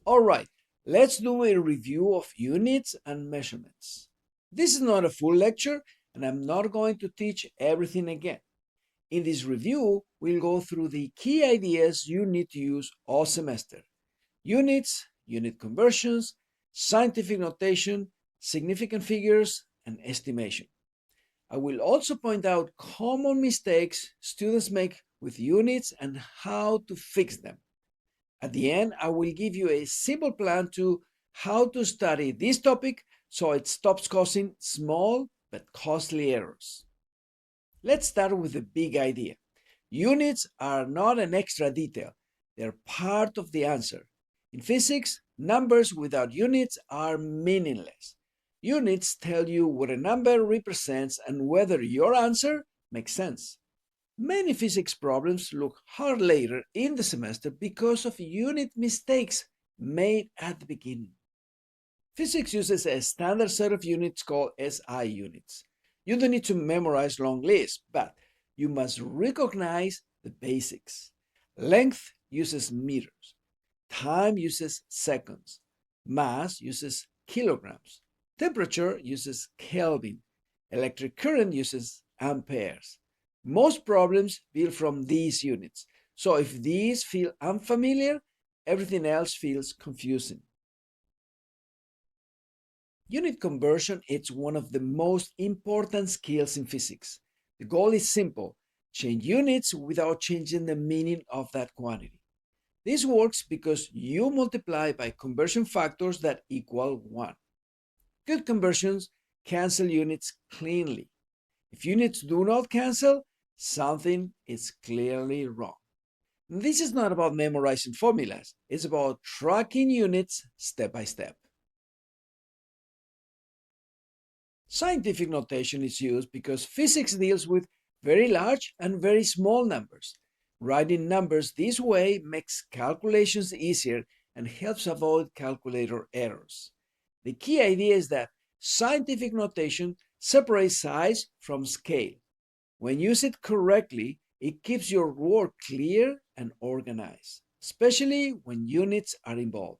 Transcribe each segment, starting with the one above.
Alright, let's do a review of units and measurements. This is not a full lecture, and I'm not going to teach everything again. In this review, we'll go through the key ideas you need to use all semester. Units, unit conversions, scientific notation, significant figures, and estimation. I will also point out common mistakes students make with units and how to fix them. At the end, I will give you a simple plan to how to study this topic so it stops causing small but costly errors. Let's start with the big idea. Units are not an extra detail, they're part of the answer. In physics, numbers without units are meaningless. Units tell you what a number represents and whether your answer makes sense. Many physics problems look hard later in the semester because of unit mistakes made at the beginning. Physics uses a standard set of units called SI units. You don't need to memorize long lists, but you must recognize the basics. Length uses meters. Time uses seconds. Mass uses kilograms. Temperature uses Kelvin. Electric current uses amperes. Most problems build from these units. So if these feel unfamiliar, everything else feels confusing. Unit conversion is one of the most important skills in physics. The goal is simple: change units without changing the meaning of that quantity. This works because you multiply by conversion factors that equal 1. Good conversions cancel units cleanly. If units do not cancel, something is clearly wrong. This is not about memorizing formulas, it's about tracking units step by step. Scientific notation is used because physics deals with very large and very small numbers. Writing numbers this way makes calculations easier and helps avoid calculator errors. The key idea is that scientific notation separates size from scale. When used correctly, it keeps your work clear and organized, especially when units are involved.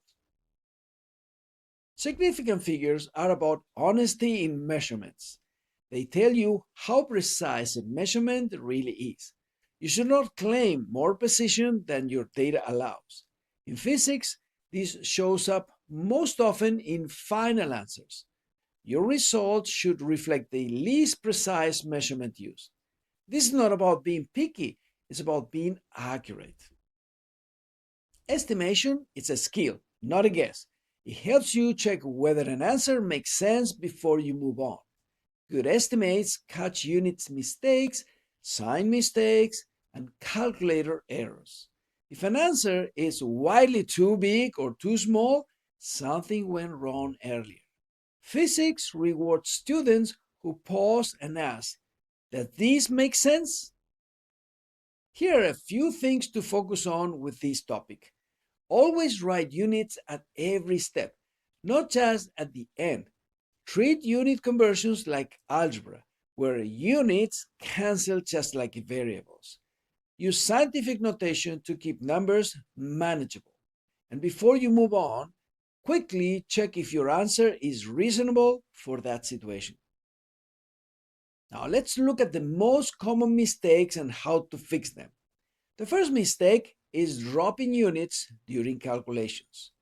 Significant figures are about honesty in measurements. They tell you how precise a measurement really is. You should not claim more precision than your data allows. In physics, this shows up most often in final answers. Your results should reflect the least precise measurement used. This is not about being picky, it's about being accurate. Estimation is a skill, not a guess. It helps you check whether an answer makes sense before you move on. Good estimates catch units mistakes, sign mistakes, and calculator errors. If an answer is widely too big or too small, something went wrong earlier. Physics rewards students who pause and ask, "Does this make sense?" Here are a few things to focus on with this topic. Always write units at every step, not just at the end. Treat unit conversions like algebra, where units cancel just like variables. Use scientific notation to keep numbers manageable. And before you move on, quickly check if your answer is reasonable for that situation. Now let's look at the most common mistakes and how to fix them. The first mistake is dropping units during calculations.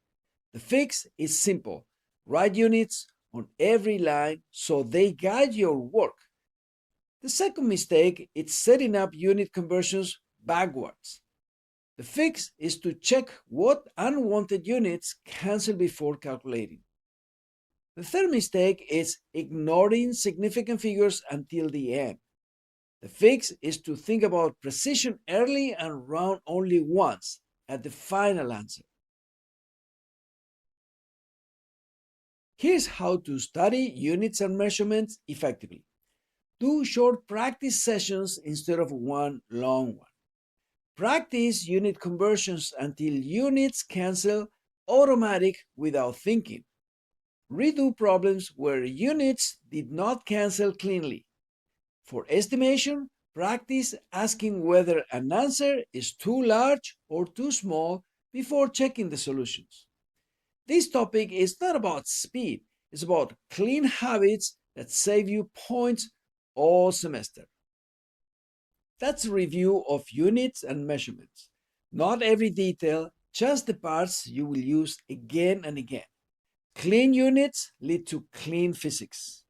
The fix is simple. Write units on every line so they guide your work. The second mistake is setting up unit conversions backwards. The fix is to check what unwanted units cancel before calculating. The third mistake is ignoring significant figures until the end. The fix is to think about precision early and round only once at the final answer. Here's how to study units and measurements effectively. Do short practice sessions instead of one long one. Practice unit conversions until units cancel automatic without thinking. Redo problems where units did not cancel cleanly. For estimation, practice asking whether an answer is too large or too small before checking the solutions. This topic is not about speed, it's about clean habits that save you points all semester. That's a review of units and measurements. Not every detail, just the parts you will use again and again. Clean units lead to clean physics.